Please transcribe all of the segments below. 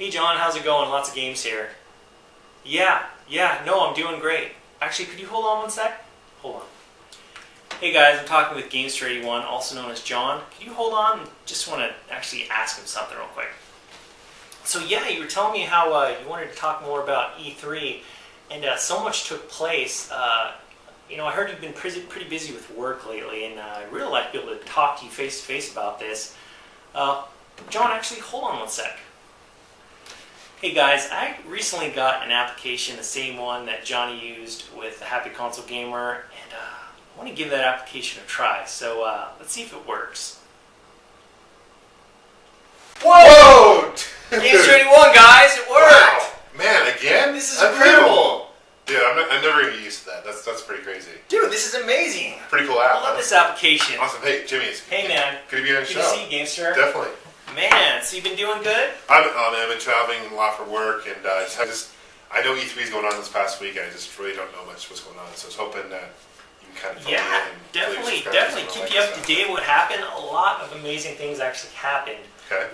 Hey John, how's it going? Lots of games here. Yeah, no, I'm doing great. Actually, could you hold on one sec? Hold on. Hey guys, I'm talking with Gamester81, also known as John. Can you hold on? Just want to actually ask him something real quick. So yeah, you were telling me how you wanted to talk more about E3, and so much took place. You know, I heard you've been pretty busy with work lately, and I'd really like to be able to talk to you face to face about this. John, actually, hold on one sec. Hey guys, I recently got an application, the same one that Johnny used with the Happy Console Gamer, and I want to give that application a try. So let's see if it works. Whoa! Gamester81, guys, it worked! Wow. Man, again? This is incredible! Dude, I'm never going to get used to that. That's pretty crazy. Dude, this is amazing! Pretty cool app. I love this application. Awesome. Hey, Jimmy. Hey, man. Good to be on the show. Good to see you, Gamester. Definitely. Man, so you've been doing good? I've been traveling a lot for work, and I know E3 is going on this past week, and I just really don't know much what's going on. So I was hoping that you can kind of fill me in. Definitely keep you up to date with what happened. A lot of amazing things actually happened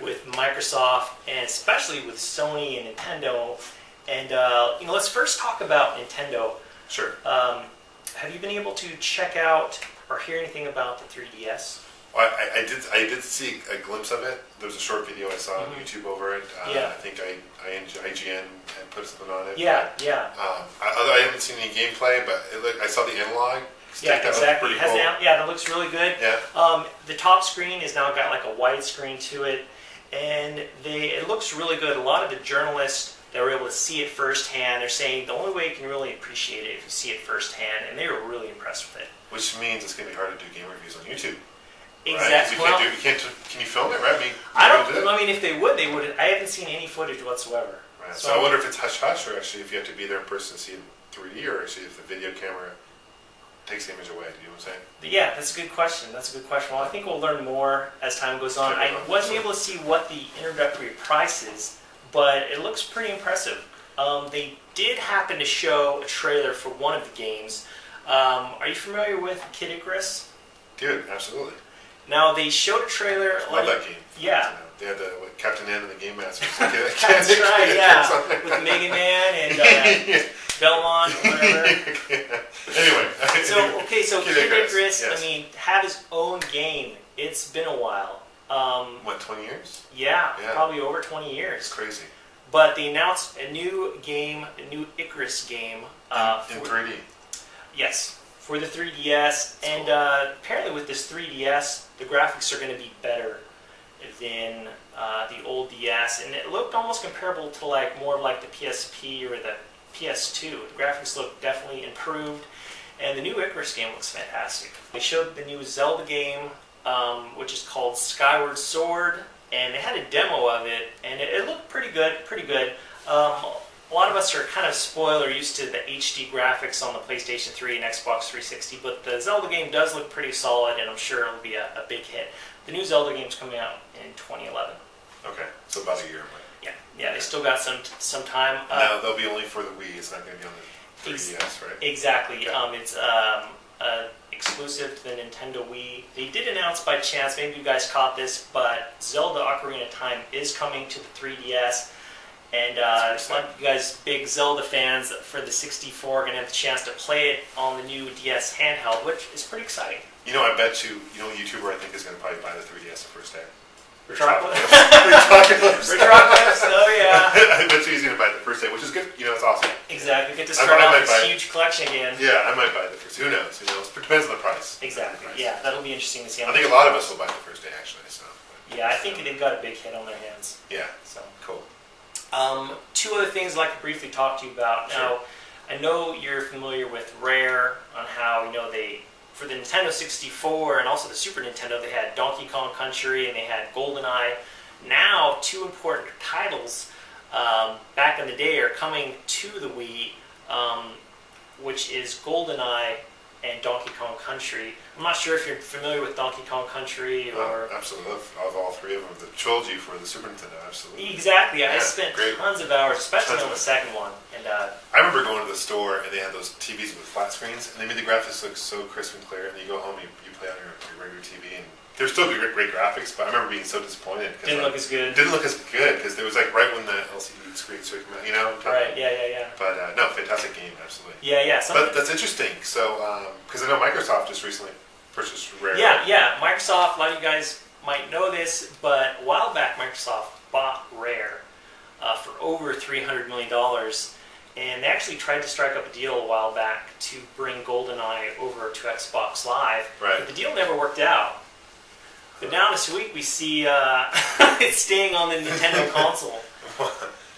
with Microsoft, and especially with Sony and Nintendo. And you know, let's first talk about Nintendo. Sure. Have you been able to check out or hear anything about the 3DS? Well, I did see a glimpse of it. There was a short video I saw on YouTube over it. I think IGN had put something on it. Yeah. I haven't seen any gameplay, but I saw the analog stick. Yeah, exactly. That was pretty cool. That looks really good. Yeah. The top screen has now got like a widescreen to it, and it looks really good. A lot of the journalists that were able to see it firsthand, they're saying the only way you can really appreciate it if you see it firsthand, and they were really impressed with it. Which means it's going to be hard to do game reviews on YouTube. Exactly. Right? Can you film it, right? I mean, if they would, they would. I haven't seen any footage whatsoever. Right. So I wonder if it's hush-hush, or actually if you have to be there in person to see it in 3D, or actually if the video camera takes the image away. Do you know what I'm saying? Yeah, that's a good question. Well, I think we'll learn more as time goes on. I wasn't able to see what the introductory price is, but it looks pretty impressive. They did happen to show a trailer for one of the games. Are you familiar with Kid Icarus? Dude, absolutely. Now, they showed a trailer. Love that game. Yeah. They had Captain N and the Game Masters. That's right, yeah. With Mega Man and Belmont, whatever. Anyway. So Kid Icarus, yes. I mean, have his own game. It's been a while. What, 20 years? Yeah, probably over 20 years. It's crazy. But they announced a new game, a new Icarus game. In 3D? Yes. For the 3DS, and apparently with this 3DS, the graphics are going to be better than the old DS, and it looked almost comparable to more like the PSP or the PS2. The graphics look definitely improved, and the new Icarus game looks fantastic. They showed the new Zelda game, which is called Skyward Sword, and they had a demo of it, and it looked pretty good. A lot of us are kind of spoiled or used to the HD graphics on the PlayStation 3 and Xbox 360, but the Zelda game does look pretty solid, and I'm sure it'll be a big hit. The new Zelda game's coming out in 2011. Okay, so about a year away. Yeah, they still got some time. Now, they'll be only for the Wii, it's not going to be on the 3DS, right? Exactly. Okay. It's exclusive to the Nintendo Wii. They did announce by chance, maybe you guys caught this, but Zelda Ocarina of Time is coming to the 3DS. And a lot of you guys, big Zelda fans for the 64, are going to have the chance to play it on the new DS handheld, which is pretty exciting. You know, I bet you, a YouTuber I think is going to probably buy the 3DS the first day. Retroclips? Retroclips. Oh yeah. I bet you he's going to buy it the first day, which is good. It's awesome. Exactly. Get to start off this huge collection again. Yeah, I might buy it the first. Who knows? It depends on the price. Exactly. Yeah, that'll be interesting to see. I think a lot of us will buy it the first day, actually. So. Yeah, I think they've got a big hit on their hands. Yeah. So cool. Two other things I'd like to briefly talk to you about. Sure. Now, I know you're familiar with Rare on how, they, for the Nintendo 64 and also the Super Nintendo, they had Donkey Kong Country and they had GoldenEye. Now, two important titles back in the day are coming to the Wii, which is GoldenEye and Donkey Kong Country. I'm not sure if you're familiar with Donkey Kong Country or... absolutely. Of all three of them, the trilogy for the Super Nintendo, absolutely. Exactly. I spent tons of hours, especially on the second one. And I remember going to the store and they had those TVs with flat screens, and they made the graphics look so crisp and clear, and you go home and you play on your regular TV, and they're still great graphics, but I remember being so disappointed. Didn't look as good. Didn't look as good, because it was right when the LCD screen so you can, you know. Right. Yeah. But no, fantastic game, absolutely. Yeah. But that's interesting. So because I know Microsoft just recently purchased Rare. Yeah. Microsoft. A lot of you guys might know this, but a while back, Microsoft bought Rare for over $300 million. And they actually tried to strike up a deal a while back to bring GoldenEye over to Xbox Live. Right. But the deal never worked out. But now this week we see it's staying on the Nintendo console.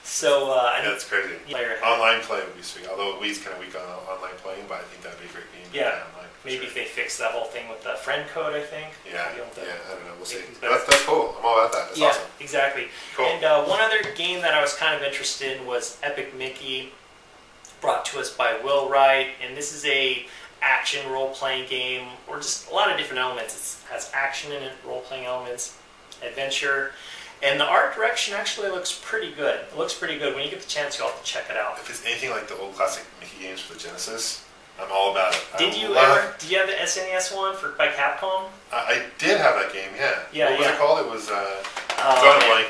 So that's crazy. Online play would be sweet. Although Wii's kind of weak on online playing, but I think that'd be a great game. Yeah. Online, maybe if they fix that whole thing with the friend code, I think. Yeah. I don't know. We'll see. That's cool. I'm all about that. That's awesome. Exactly. Cool. And one other game that I was kind of interested in was Epic Mickey, brought to us by Will Wright, and this is a action role-playing game, or just a lot of different elements. It has action in it, role-playing elements, adventure, and the art direction actually looks pretty good. It looks pretty good. When you get the chance, you'll have to check it out. If it's anything like the old classic Mickey games for the Genesis, I'm all about it. Did you have the SNES one by Capcom? I did have that game, yeah. What was it called? It was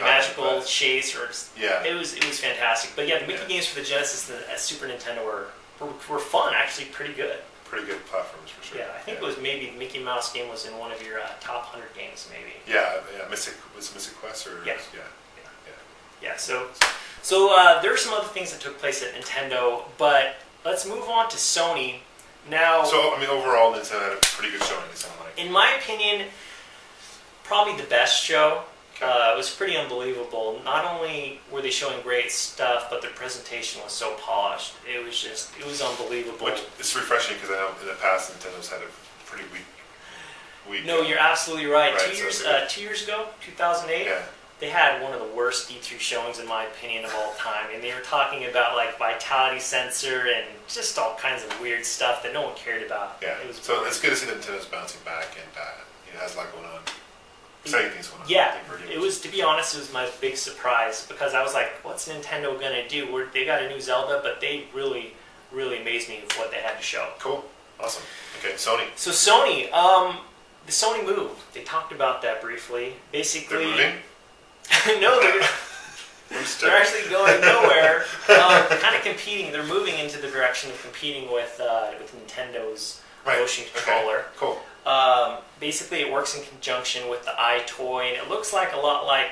Magical Chase, or yeah. It was fantastic. But yeah, the Mickey games for the Genesis and the Super Nintendo were fun, actually pretty good. Pretty good platforms for sure. Yeah, I think it was maybe the Mickey Mouse game was in one of your top 100 games, maybe. Yeah. Mystic Quest or Yeah. So there are some other things that took place at Nintendo, but let's move on to Sony now. So I mean, overall, Nintendo had a pretty good showing. It sounded like. In my opinion, probably the best show. Okay. It was pretty unbelievable. Not only were they showing great stuff, but their presentation was so polished. It was unbelievable. Which it's refreshing because I know in the past Nintendo's had a pretty weak. No, you're absolutely right. Right, 2 years ago, 2008. Yeah. They had one of the worst E3 showings, in my opinion, of all time. And they were talking about like vitality sensor and just all kinds of weird stuff that no one cared about. Yeah. So boring. It's good to see that Nintendo's bouncing back and it has a lot going on. Exciting things going on. Yeah. It was, to be honest, it was my big surprise because I was like, what's Nintendo gonna do? They got a new Zelda, but they really, really amazed me with what they had to show. Cool. Awesome. Okay, Sony. So Sony, the Sony Move. They talked about that briefly. Basically, they're moving. No, they're actually going nowhere. Kind of competing. They're moving into the direction of competing with Nintendo's motion controller. Okay. Cool. Basically, it works in conjunction with the iToy, and it looks like a lot like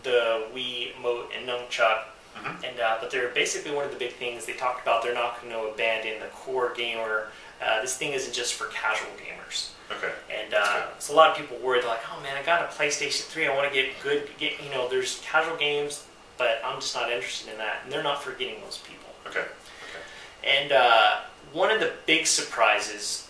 the Wii Mote and Nunchuck. Mm-hmm. And but they're basically one of the big things they talked about. They're not going to abandon the core gamer. This thing isn't just for casual gamers. Okay. And so a lot of people worried, like, oh man, I got a PlayStation 3. I want to get good. There's casual games, but I'm just not interested in that. And they're not forgetting those people. Okay. And one of the big surprises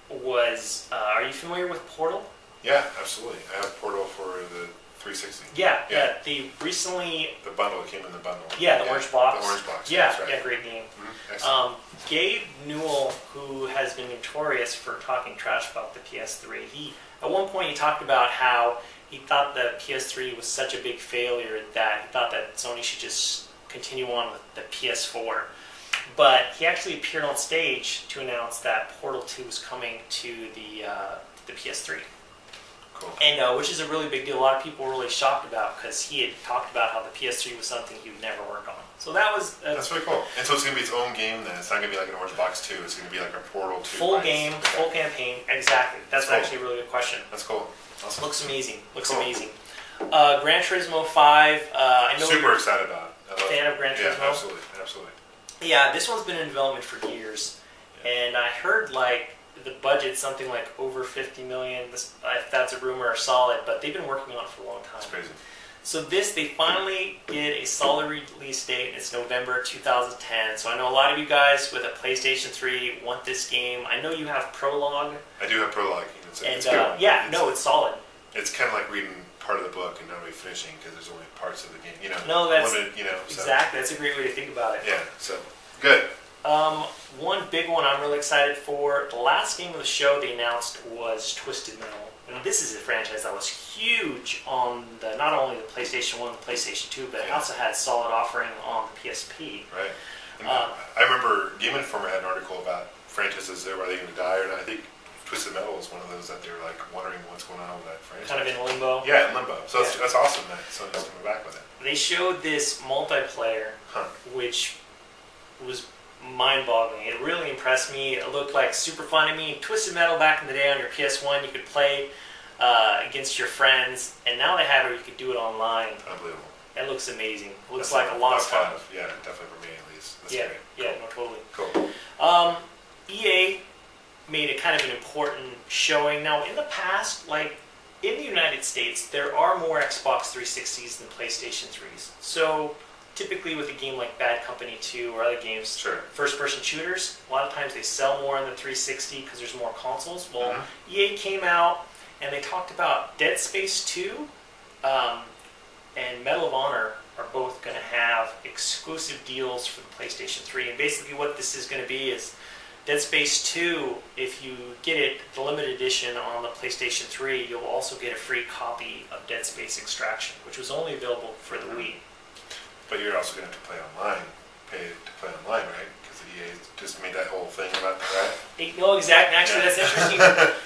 was, are you familiar with Portal? Yeah, absolutely. I have Portal for the 360. Yeah. They recently... The bundle, it came in the bundle. Yeah, the orange box. The orange box, yeah, that's right. Yeah, great game. Excellent. Gabe Newell, who has been notorious for talking trash about the PS3, at one point he talked about how he thought the PS3 was such a big failure that he thought that Sony should just continue on with the PS4. But he actually appeared on stage to announce that Portal 2 was coming to the PS3. Cool. And which is a really big deal. A lot of people were really shocked about because he had talked about how the PS3 was something he would never work on. So that was... That's really cool. And so it's going to be its own game then? It's not going to be like an Orange Box 2. It's going to be like a Portal 2. Full game, full campaign. Exactly. That's cool. Actually a really good question. That's cool. Awesome. Looks amazing. Cool. Amazing. Gran Turismo 5. I know super excited about it. Fan of Gran Turismo? Yeah, absolutely. Yeah, this one's been in development for years. And I heard like the budget's something like over $50 million. If that's a rumor or solid, but they've been working on it for a long time. That's crazy. So they finally get a solid release date. It's November 2010. So I know a lot of you guys with a PlayStation 3 want this game. I know you have Prologue. I do have Prologue. It's good. It's solid. It's kind of like reading part of the book and not really finishing because there's only parts of the game. No, that's limited. Exactly. That's a great way to think about it. Yeah. So good. One big one I'm really excited for. The last game of the show they announced was Twisted Metal. And this is a franchise that was huge on not only the PlayStation 1 and the PlayStation 2, but it also had a solid offering on the PSP. Right. I remember Game Informer had an article about franchises. Are they going to die or not? I think Twisted Metal was one of those that they were like wondering what's going on with that franchise. Kind of in limbo. Yeah, in limbo. So that's awesome that Sony's coming back with it. They showed this multiplayer, which was mind-boggling. It really impressed me. It looked like super fun. I mean, Twisted Metal back in the day on your PS1, you could play against your friends, and now they have it. You could do it online. Unbelievable. It looks amazing. It looks like a lot of fun. Yeah, definitely for me at least. That's yeah, great. yeah, no, totally. Cool. EA made a kind of an important showing. Now, in the past, like in the United States, there are more Xbox 360s than PlayStation 3s. So typically with a game like Bad Company 2 or other games, first-person shooters, a lot of times they sell more on the 360 because there's more consoles. Well, EA came out and they talked about Dead Space 2 and Medal of Honor are both going to have exclusive deals for the PlayStation 3. And basically what this is going to be is Dead Space 2, if you get it, the limited edition on the PlayStation 3, you'll also get a free copy of Dead Space Extraction, which was only available for the Wii. But you're also going to have to play online, pay to play online, right? Because EA just made that whole thing about that, right? No, exactly. Actually, that's interesting.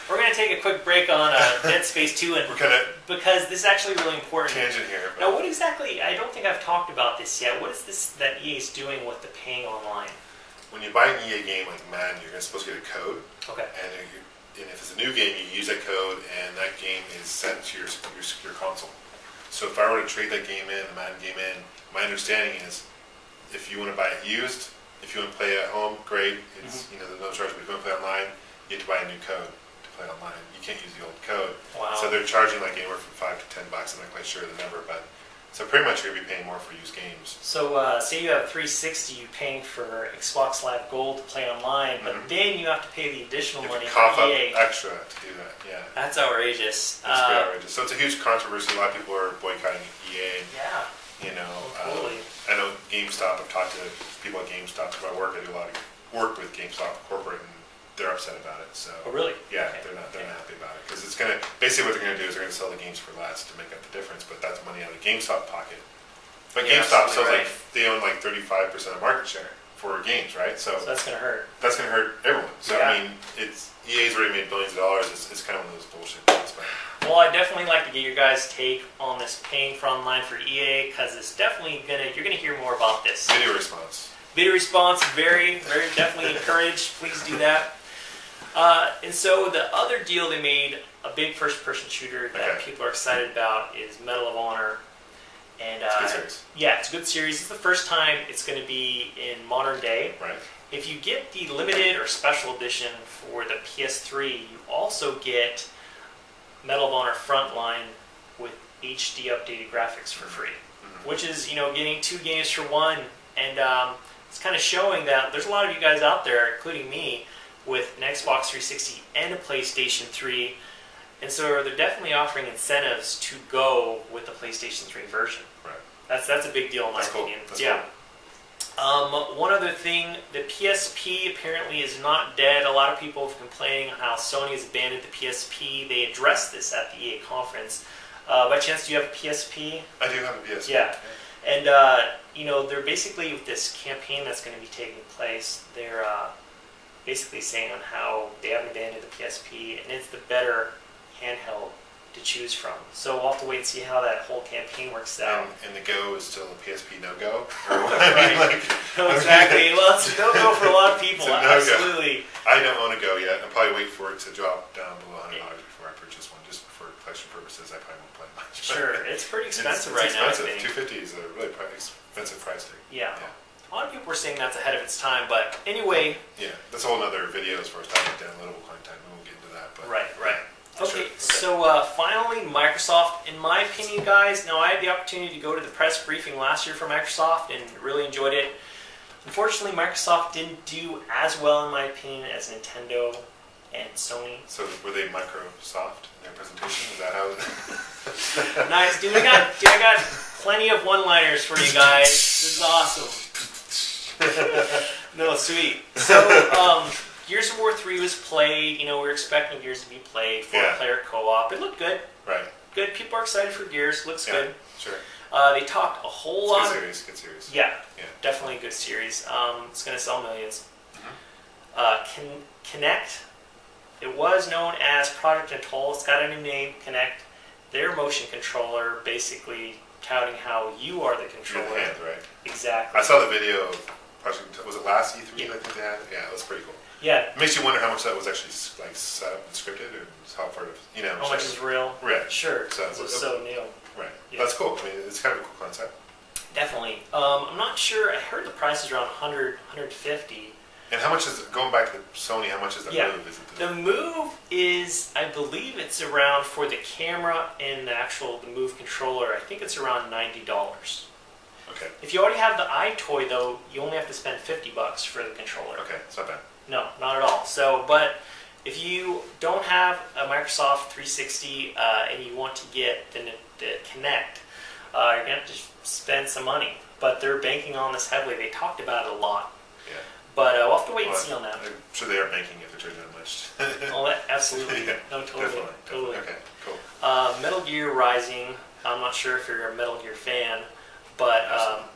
We're going to take a quick break on Dead Space 2, and because this is actually really important. Tangent here. Now, what exactly, I don't think I've talked about this yet. What is this that EA is doing with the paying online? When you buy an EA game like Madden, you're supposed to get a code. Okay. And if it's a new game, you use that code, and that game is sent to your console. So if I were to trade that game in, the Madden game in, my understanding is, if you want to buy it used, if you want to play at home, great. It's there's no charge. But if you want to play online, you have to buy a new code to play online. You can't use the old code. Wow. So they're charging like anywhere from $5 to $10. I'm not quite sure the number, but so pretty much you're gonna be paying more for used games. So say you have 360, you're paying for Xbox Live Gold to play online, but then you have to pay the additional money for EA. Extra to do that. Yeah. That's outrageous. That's pretty outrageous. So it's a huge controversy. A lot of people are boycotting EA. Yeah. Totally. I know GameStop. I've talked to people at GameStop because I do a lot of work with GameStop corporate, and they're upset about it. So. Oh, really? Yeah, they're not happy about it because it's gonna basically what they're gonna do is they're gonna sell the games for less to make up the difference, but that's money out of the GameStop pocket. But GameStop sells they own like 35% of market share for games, right? So that's gonna hurt. That's gonna hurt everyone. So I mean, EA's already made billions of dollars. It's kind of one of those bullshit things, but. Well, I'd definitely like to get your guys' take on this paying for online for EA, because it's definitely you're gonna hear more about this. Video response. Video response, very, very definitely encouraged. Please do that. And so the other deal they made, a big first-person shooter that people are excited about, is Medal of Honor. And it's a good series. Yeah, it's a good series. It's the first time it's going to be in modern day. Right. If you get the limited or special edition for the PS3, you also get Medal of Honor Frontline with HD updated graphics for free, which is getting 2 games for one, and it's kind of showing that there's a lot of you guys out there, including me, with an Xbox 360 and a PlayStation 3, and so they're definitely offering incentives to go with the PlayStation 3 version. Right. That's a big deal in my opinion. That's cool. One other thing, the PSP apparently is not dead. A lot of people have complaining how Sony has abandoned the PSP. They addressed this at the EA conference. By chance, do you have a PSP? I do have a PSP. Yeah. And they're basically, with this campaign that's going to be taking place, they're basically saying on how they haven't abandoned the PSP and it's the better handheld to choose from. So we'll have to wait and see how that whole campaign works out. And the Go is still a PSP no-go? Right. Exactly. Well, it's a no-go for a lot of people. Absolutely. I don't own a Go yet. I'll probably wait for it to drop down below $100 before I purchase one, just for collection purposes. I probably won't play much. Sure. It's pretty expensive right now, I think. $250 is a really expensive price tag. Yeah. A lot of people were saying that's ahead of its time, but anyway. Yeah, that's a whole other video as far as talking downloadable content. We won't get into that. But right. Okay, so finally, Microsoft, in my opinion, guys, now I had the opportunity to go to the press briefing last year for Microsoft and really enjoyed it. Unfortunately, Microsoft didn't do as well, in my opinion, as Nintendo and Sony. So were they Microsoft in their presentation? Is that how? Nice, dude. I got plenty of one-liners for you guys. This is awesome. No, sweet. So, Gears of War 3 was played. We were expecting Gears to be played, 4-player co-op. It looked good. Right. Good. People are excited for Gears. Looks good. Sure. They talked a whole lot. Good series. Yeah. Definitely a good series. It's going to sell millions. Connect. It was known as Project Atoll. It's got a new name, Kinect. Their motion controller, basically touting how you are the Your controller. hand, right? Exactly. I saw the video of Project. Was it last E3? I think they had. Yeah, it was pretty cool. Yeah. It makes you wonder how much that was actually like set up and scripted, or how far, How much is real? Right. Sure. So, It's so new. Right. Yeah. That's cool. I mean, it's kind of a cool concept. Definitely. I'm not sure. I heard the price is around 100, 150. And how much is it, going back to Sony, how much is the Move? Is it The Move is, I believe it's around, for the camera and the Move controller, I think it's around $90. Okay. If you already have the iToy though, you only have to spend $50 for the controller. Okay, it's not bad. No, not at all. So, but if you don't have a Microsoft 360 and you want to get the Kinect, you're going to have to spend some money. But they're banking on this heavily. They talked about it a lot. Yeah. But we'll have to wait and see on that. I'm sure they are banking if they're charging that much. Oh, absolutely. Yeah, No, totally. Totally. Okay, cool. Metal Gear Rising. I'm not sure if you're a Metal Gear fan, but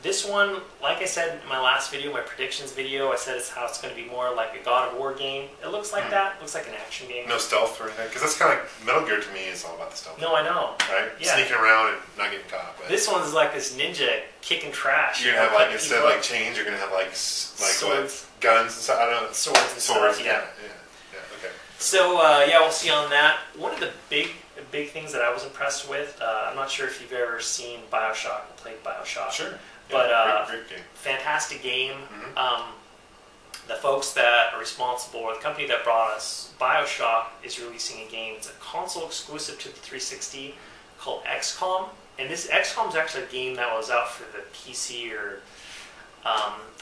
this one, like I said in my last video, my predictions video, I said it's how it's going to be more like a God of War game. It looks like that. It looks like an action game. No stealth or anything? Because that's kind of like, Metal Gear to me is all about the stealth. No, I know. Right? Yeah. Sneaking around and not getting caught. But this one's like this ninja kicking trash. You're going to have like, instead of like chains, you're going to have like swords. What? Guns and stuff. I don't know. Swords and Swords, stuff, yeah, okay. So, yeah, we'll see on that. One of the big things that I was impressed with, I'm not sure if you've ever seen Bioshock, played Bioshock. Sure. But great game. Fantastic game. Mm-hmm. The folks that are responsible, or the company that brought us Bioshock, is releasing a game. It's a console exclusive to the 360 called XCOM. And this XCOM is actually a game that was out for the PC or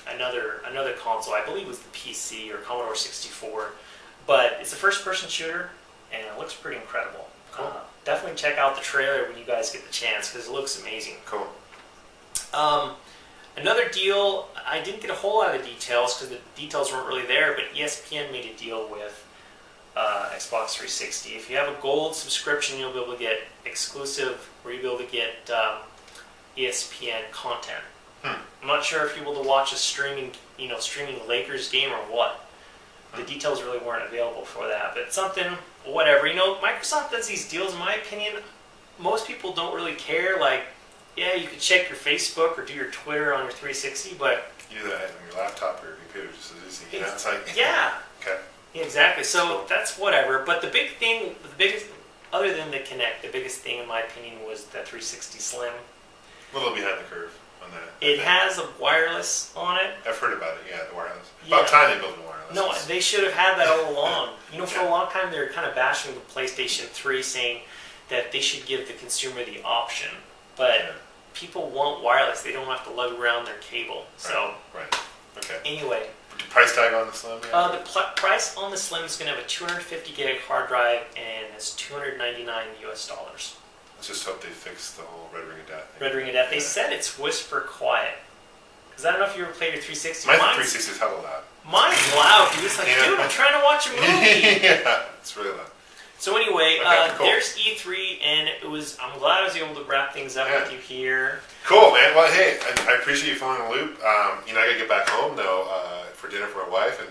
another console. I believe it was the PC or Commodore 64. But it's a first-person shooter, and it looks pretty incredible. Cool. Definitely check out the trailer when you guys get the chance, because it looks amazing. Cool. Another deal, I didn't get a whole lot of the details because the details weren't really there, but ESPN made a deal with Xbox 360. If you have a gold subscription, you'll be able to get exclusive, or you'll be able to get ESPN content. I'm not sure if you'll be able to watch a streaming Lakers game or what. The details really weren't available for that, but something, whatever. Microsoft does these deals, in my opinion. Most people don't really care, like, yeah, you could check your Facebook or do your Twitter on your 360, but... You do that on your laptop or your computer just as easy. It's like... Yeah. Okay. Yeah, exactly. So that's whatever. But the biggest, other than the Kinect, the biggest thing in my opinion was the 360 Slim. A little behind the curve on that. It has a wireless on it. I've heard about it, yeah, the wireless. Yeah. About time they built the wireless. No, they should have had that all along. For a long time they were kind of bashing the PlayStation 3, saying that they should give the consumer the option. But people want wireless. They don't have to lug around their cable. So, right. Okay. Anyway. The price tag on the Slim? Yeah? The price on the Slim is going to have a 250 gig hard drive, and it's $299 US. Let's just hope they fix the whole Red Ring of Death thing. Red Ring of Death. They said it's whisper quiet. Because I don't know if you ever played your 360. My 360 is hella loud. Mine's loud, dude. It's like, dude, I'm trying to watch a movie. Yeah, it's really loud. So anyway, Cool. there's E3, and I'm glad I was able to wrap things up with you here. Cool, man. Well, hey, I appreciate you filling the loop. I got to get back home, though, for dinner for my wife, and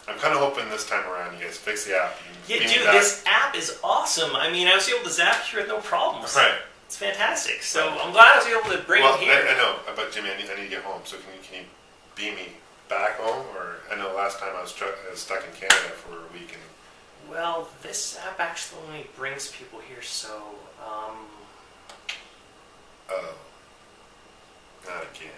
I'm kind of hoping this time around you guys fix the app. Yeah, dude, this app is awesome. I mean, I was able to zap here with no problems. Right. It's fantastic. So I'm glad I was able to bring it here. I know, but Jimmy, I need to get home, so can you beam me back home? Or I know last time I was stuck in Canada for a week, and well, this app actually only brings people here, so, oh. Not again.